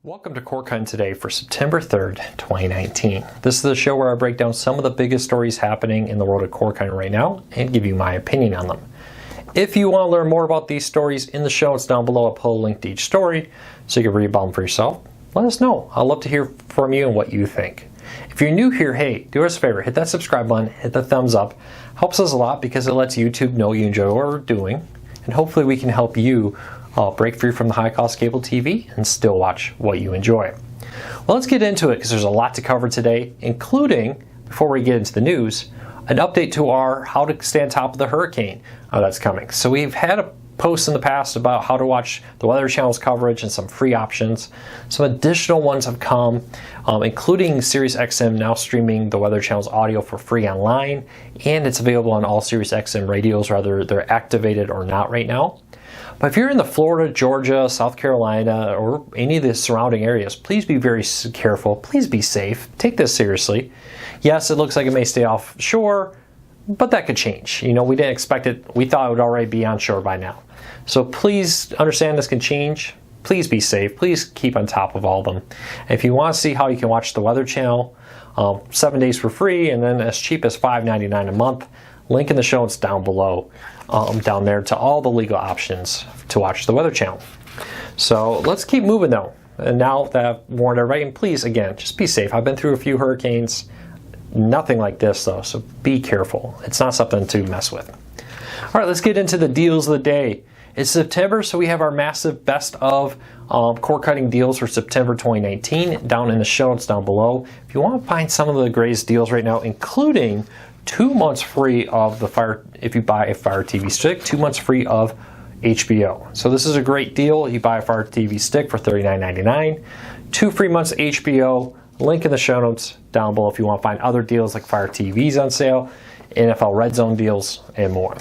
Welcome to Core Cutting Today for September 3rd, 2019. This is the show where I break down some of the biggest stories happening in the world of core cutting right now and give you my opinion on them. If you want to learn more about these stories in the show notes down below, I'll put a link to each story so you can read about them for yourself. Let us know. I'd love to hear from you and what you think. If you're new here, hey, do us a favor, hit that subscribe button, hit the thumbs up. Helps us a lot because it lets YouTube know you enjoy what we're doing, and hopefully we can help you break free from the high-cost cable TV and still watch what you enjoy. Well, let's get into it because there's a lot to cover today, including, before we get into the news, an update to our how to stay on top of the hurricane that's coming. So we've had a post in the past about how to watch the Weather Channel's coverage and some free options. Some additional ones have come, including SiriusXM now streaming the Weather Channel's audio for free online, and it's available on all SiriusXM radios, whether they're activated or not right now. But if you're in the Florida, Georgia, South Carolina, or any of the surrounding areas, please be very careful. Please be safe. Take this seriously. Yes, it looks like it may stay offshore, but that could change. You know, we didn't expect it. We thought it would already be on shore by now. So please understand this can change. Please be safe. Please keep on top of all of them. And if you want to see how you can watch the Weather Channel, 7 days for free, and then as cheap as $5.99 a month, link in the show notes down below, down there to all the legal options to watch the Weather Channel. So let's keep moving though. And now that I've warned everybody, and please, again, just be safe. I've been through a few hurricanes. Nothing like this though, so be careful. It's not something to mess with. All right, let's get into the deals of the day. It's September, so we have our massive best of core cutting deals for September 2019 down in the show notes down below. If you want to find some of the greatest deals right now, including 2 months free of the Fire, if you buy a Fire TV stick, 2 months free of HBO. So this is a great deal. You buy a Fire TV stick for $39.99, 2 free months HBO. Link in the show notes down below if you want to find other deals like Fire TVs on sale, NFL Red Zone deals, and more.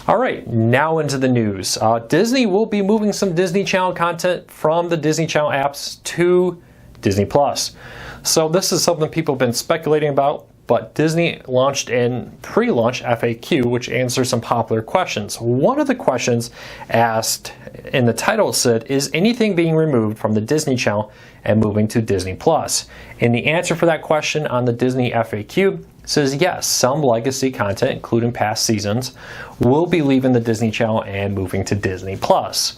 All right, now into the news. Disney will be moving some Disney Channel content from the Disney Channel apps to Disney Plus. So this is something people have been speculating about, but Disney launched in pre-launch FAQ, which answers some popular questions. One of the questions asked in the title said, is anything being removed from the Disney Channel and moving to Disney Plus? And the answer for that question on the Disney FAQ says yes, some legacy content, including past seasons, will be leaving the Disney Channel and moving to Disney Plus.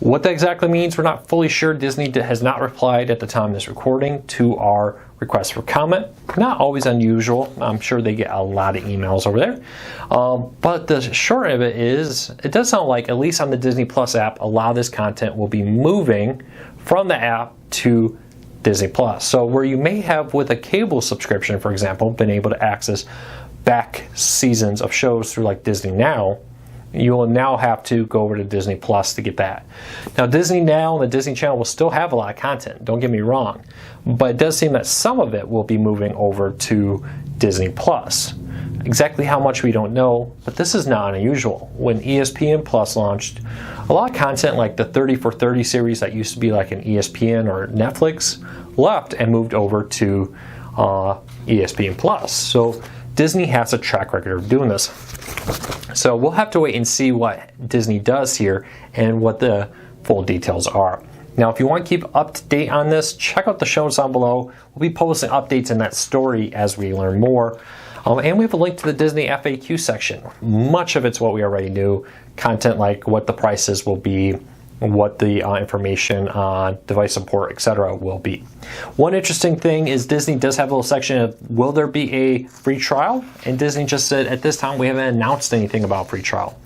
What that exactly means, we're not fully sure. Disney has not replied at the time of this recording to our request for comment. Not always unusual. I'm sure they get a lot of emails over there. But the short of it is, it does sound like, at least on the Disney Plus app, a lot of this content will be moving from the app to Disney Plus. So where you may have, with a cable subscription, for example, been able to access back seasons of shows through like Disney Now, you will now have to go over to Disney Plus to get that. Now, Disney Now and the Disney Channel will still have a lot of content, don't get me wrong, but it does seem that some of it will be moving over to Disney Plus. Exactly how much we don't know, but this is not unusual. When ESPN Plus launched, a lot of content like the 30 for 30 series that used to be like an ESPN or Netflix left and moved over to ESPN Plus. So Disney has a track record of doing this. So we'll have to wait and see what Disney does here and what the full details are. Now, if you want to keep up to date on this, check out the show notes down below. We'll be posting updates in that story as we learn more. And we have a link to the Disney FAQ section. Much of it's what we already knew. Content like what the prices will be, what the information on device support, etc. will be. One interesting thing is Disney does have a little section of, will there be a free trial? And Disney just said at this time we haven't announced anything about free trial.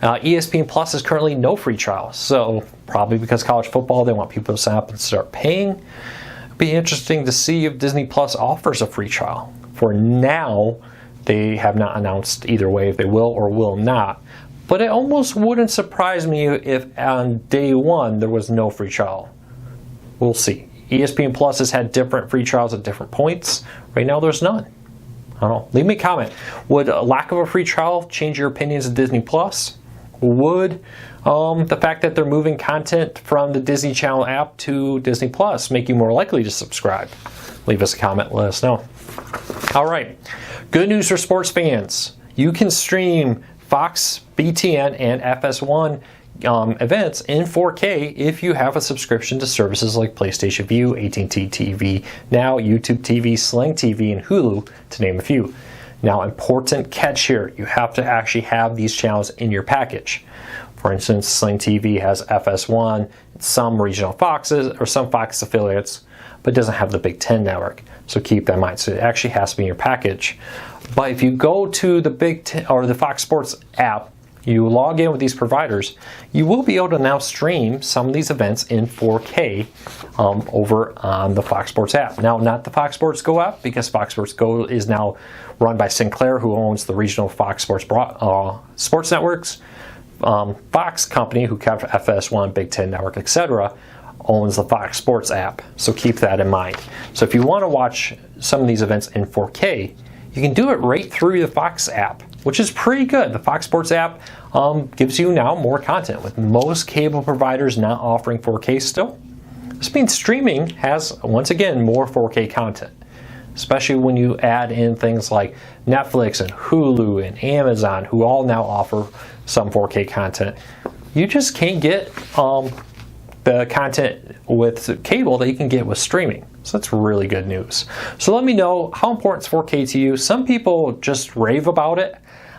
ESPN Plus is currently no free trial. So probably because college football, they want people to sign up and start paying. It'll be interesting to see if Disney Plus offers a free trial. For now, they have not announced either way if they will or will not. But it almost wouldn't surprise me if on day one there was no free trial. We'll see. ESPN Plus has had different free trials at different points. Right now there's none. I don't know. Leave me a comment. Would a lack of a free trial change your opinions of Disney Plus? Would the fact that they're moving content from the Disney Channel app to Disney Plus make you more likely to subscribe? Leave us a comment. Let us know. All right. Good news for sports fans. You can stream Fox, BTN, and FS1 events in 4K if you have a subscription to services like PlayStation Vue, AT&T TV, Now, YouTube TV, Sling TV, and Hulu, to name a few. Now, important catch here, you have to actually have these channels in your package. For instance, Sling TV has FS1, some regional Foxes, or some Fox affiliates, but doesn't have the Big Ten network. So keep that in mind. So it actually has to be in your package. But if you go to the Big Ten or the Fox Sports app, you log in with these providers, you will be able to now stream some of these events in 4K over on the Fox Sports app. Now, not the Fox Sports Go app, because Fox Sports Go is now run by Sinclair, who owns the regional Fox Sports sports networks. Fox company, who kept FS1, Big Ten Network, etc., owns the Fox Sports app. So keep that in mind. So if you want to watch some of these events in 4K, you can do it right through the Fox app, which is pretty good. The Fox Sports app gives you now more content, with most cable providers not offering 4K still. This means streaming has, once again, more 4K content, especially when you add in things like Netflix and Hulu and Amazon, who all now offer some 4K content. You just can't get the content with cable that you can get with streaming. So that's really good news. So let me know, how important is 4K to you? Some people just rave about it.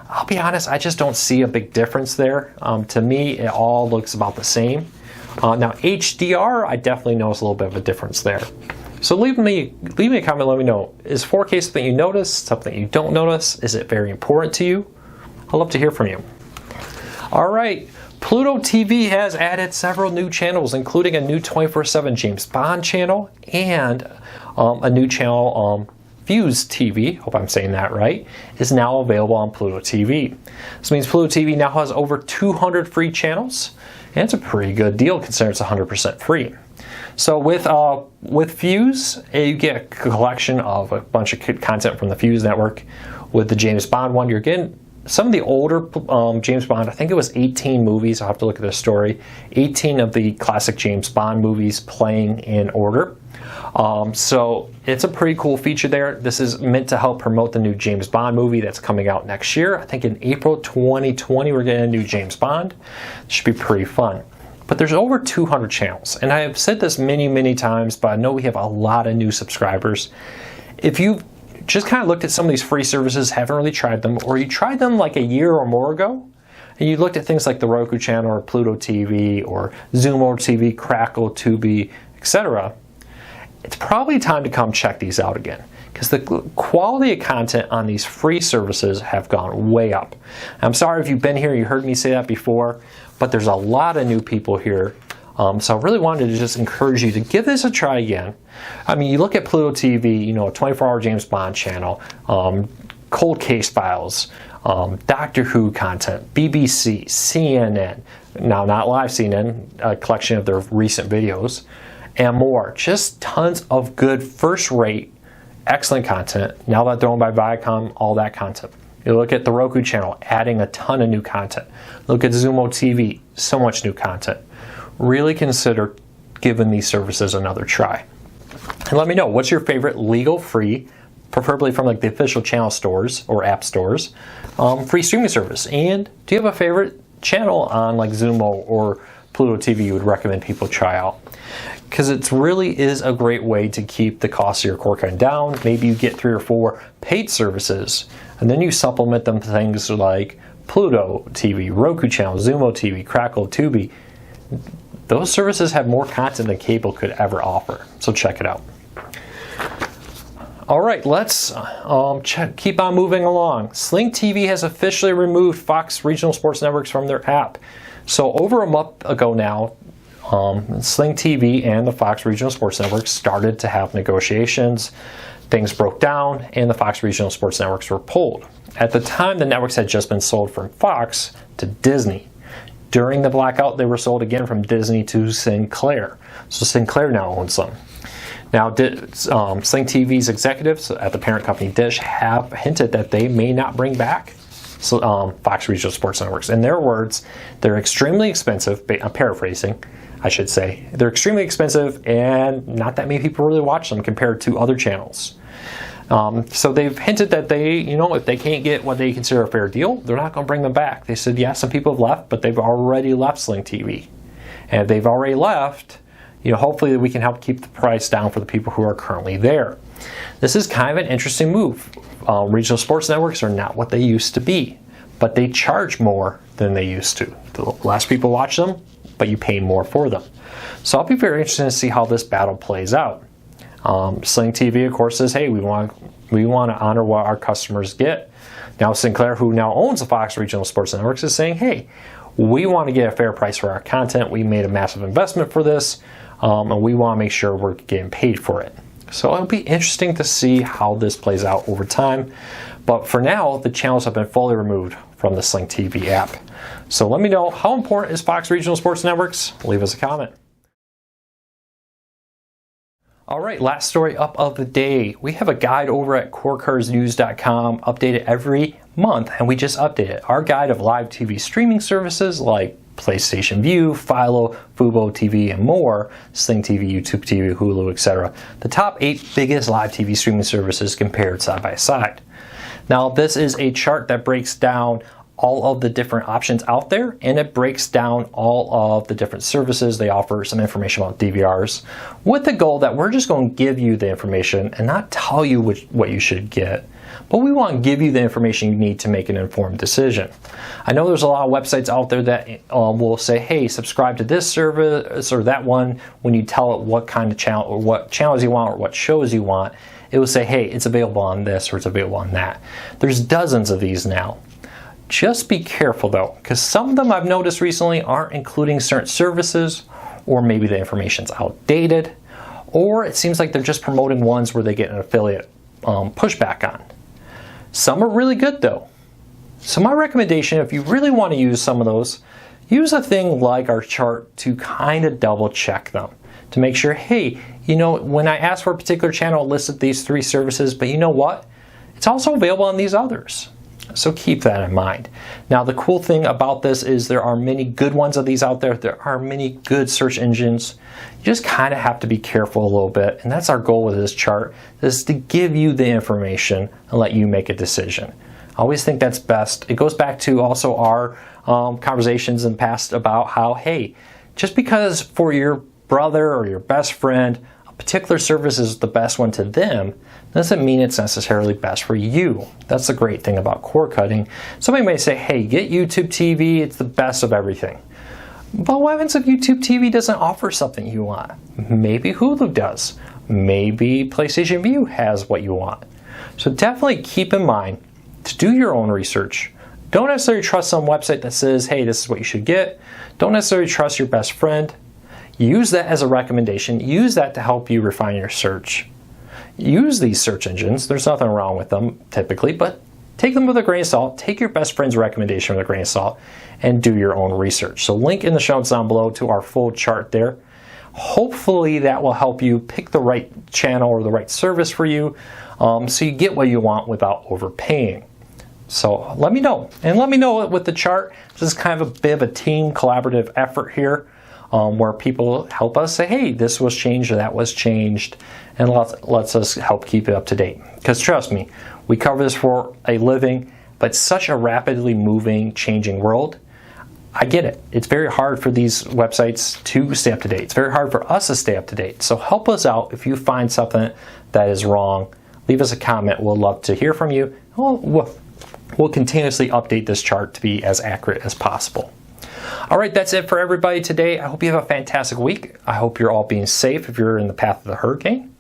I'll be honest, I just don't see a big difference there. To me, it all looks about the same. Now HDR, I definitely notice a little bit of a difference there. So leave me a comment, let me know. Is 4K something you notice, something you don't notice? Is it very important to you? I'd love to hear from you. All right, Pluto TV has added several new channels, including a new 24/7 James Bond channel and a new channel, Fuse TV, hope I'm saying that right, is now available on Pluto TV. This means Pluto TV now has over 200 free channels, and it's a pretty good deal considering it's 100% free. So with Fuse, you get a collection of a bunch of content from the Fuse network. With the James Bond one, you're getting some of the older James Bond. I think it was 18 movies. I'll have to look at the story. 18 of the classic James Bond movies playing in order. So it's a pretty cool feature there. This is meant to help promote the new James Bond movie that's coming out next year. I think in April 2020 we're getting a new James Bond. It should be pretty fun. But there's over 200 channels, and I have said this many times, but I know we have a lot of new subscribers. If you just kind of looked at some of these free services, haven't really tried them, or you tried them like a year or more ago, and you looked at things like the Roku channel or Pluto TV or Xumo TV, Crackle, Tubi, etc., it's probably time to come check these out again, because the quality of content on these free services have gone way up. I'm sorry if you've been here, you heard me say that before, but there's a lot of new people here. So I really wanted to just encourage you to give this a try again. I mean, you look at Pluto TV, you know, a 24-hour James Bond channel, Cold Case Files, Doctor Who content, BBC, CNN, now not live CNN, a collection of their recent videos, and more. Just tons of good, first-rate, excellent content. Now that they're owned by Viacom, all that content. You look at the Roku channel, adding a ton of new content. Look at Xumo TV, so much new content. Really consider giving these services another try. And let me know, what's your favorite legal, free, preferably from like the official channel stores or app stores, free streaming service? And do you have a favorite channel on like Xumo or Pluto TV you would recommend people try out? Because it really is a great way to keep the cost of your cord cutting down. Maybe you get 3 or 4 paid services, and then you supplement them with things like Pluto TV, Roku channel, Xumo TV, Crackle, Tubi. Those services have more content than cable could ever offer, so check it out. All right, let's keep on moving along. Sling TV has officially removed Fox Regional Sports Networks from their app. So over a month ago now, Sling TV and the Fox Regional Sports Networks started to have negotiations. Things broke down, and the Fox Regional Sports Networks were pulled. At the time, the networks had just been sold from Fox to Disney. During the blackout, they were sold again from Disney to Sinclair. So Sinclair now owns them. Now, Sling TV's executives at the parent company Dish have hinted that they may not bring back Fox Regional Sports Networks. In their words, they're extremely expensive. I'm paraphrasing, I should say. They're extremely expensive, and not that many people really watch them compared to other channels. So they've hinted that they, if they can't get what they consider a fair deal, they're not going to bring them back. They said, yeah, some people have left, but they've already left Sling TV. And if they've already left, hopefully we can help keep the price down for the people who are currently there. This is kind of an interesting move. Regional sports networks are not what they used to be, but they charge more than they used to. The less people watch them, but you pay more for them. So I'll be very interested to see how this battle plays out. Sling TV, of course, says, hey, we want to honor what our customers get. Now Sinclair, who now owns the Fox Regional Sports Networks, is saying, hey, we want to get a fair price for our content. We made a massive investment for this, and we want to make sure we're getting paid for it. So it'll be interesting to see how this plays out over time. But for now, the channels have been fully removed from the Sling TV app. So let me know, how important is Fox Regional Sports Networks? Leave us a comment. All right, last story up of the day. We have a guide over at corecarsnews.com, updated every month, and we just updated our guide of live TV streaming services like PlayStation Vue, Philo, Fubo TV, and more, Sling TV, YouTube TV, Hulu, etc. The top 8 biggest live TV streaming services compared side by side. Now, this is a chart that breaks down all of the different options out there, and it breaks down all of the different services. They offer some information about DVRs with the goal that we're just going to give you the information and not tell you what you should get, but we want to give you the information you need to make an informed decision. I know there's a lot of websites out there that will say, hey, subscribe to this service or that one. When you tell it what kind of channel or what channels you want or what shows you want, it will say, hey, it's available on this or it's available on that. There's dozens of these now. Just be careful though, because some of them I've noticed recently aren't including certain services, or maybe the information's outdated, or it seems like they're just promoting ones where they get an affiliate pushback on. Some are really good though. So my recommendation, if you really want to use some of those, use a thing like our chart to kind of double check them to make sure, hey, when I ask for a particular channel, it listed these 3 services, but you know what? It's also available on these others. So keep that in mind. Now, the cool thing about this is there are many good ones of these out there. There are many good search engines. You just kind of have to be careful a little bit. And that's our goal with this chart, is to give you the information and let you make a decision. I always think that's best. It goes back to also our conversations in the past about how, hey, just because for your brother or your best friend, a particular service is the best one to them, doesn't mean it's necessarily best for you. That's the great thing about cord cutting. Somebody may say, hey, get YouTube TV, it's the best of everything. But what happens if YouTube TV doesn't offer something you want? Maybe Hulu does. Maybe PlayStation Vue has what you want. So definitely keep in mind to do your own research. Don't necessarily trust some website that says, hey, this is what you should get. Don't necessarily trust your best friend. Use that as a recommendation. Use that to help you refine your search. Use these search engines. There's nothing wrong with them typically, but take them with a grain of salt. Take your best friend's recommendation with a grain of salt and do your own research. So link in the show notes down below to our full chart there. Hopefully that will help you pick the right channel or the right service for you, so you get what you want without overpaying. So let me know. And let me know with the chart. This is kind of a bit of a team collaborative effort here, where people help us say, hey, this was changed or that was changed, and lets us help keep it up to date. Because trust me, we cover this for a living, but it's such a rapidly moving, changing world. I get it. It's very hard for these websites to stay up to date. It's very hard for us to stay up to date. So help us out if you find something that is wrong. Leave us a comment. We'll love to hear from you. We'll continuously update this chart to be as accurate as possible. All right, that's it for everybody today. I hope you have a fantastic week. I hope you're all being safe if you're in the path of the hurricane.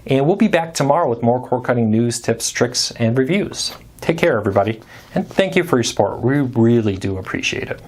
And we'll be back tomorrow with more cord cutting news, tips, tricks, and reviews. Take care, everybody. And thank you for your support. We really do appreciate it.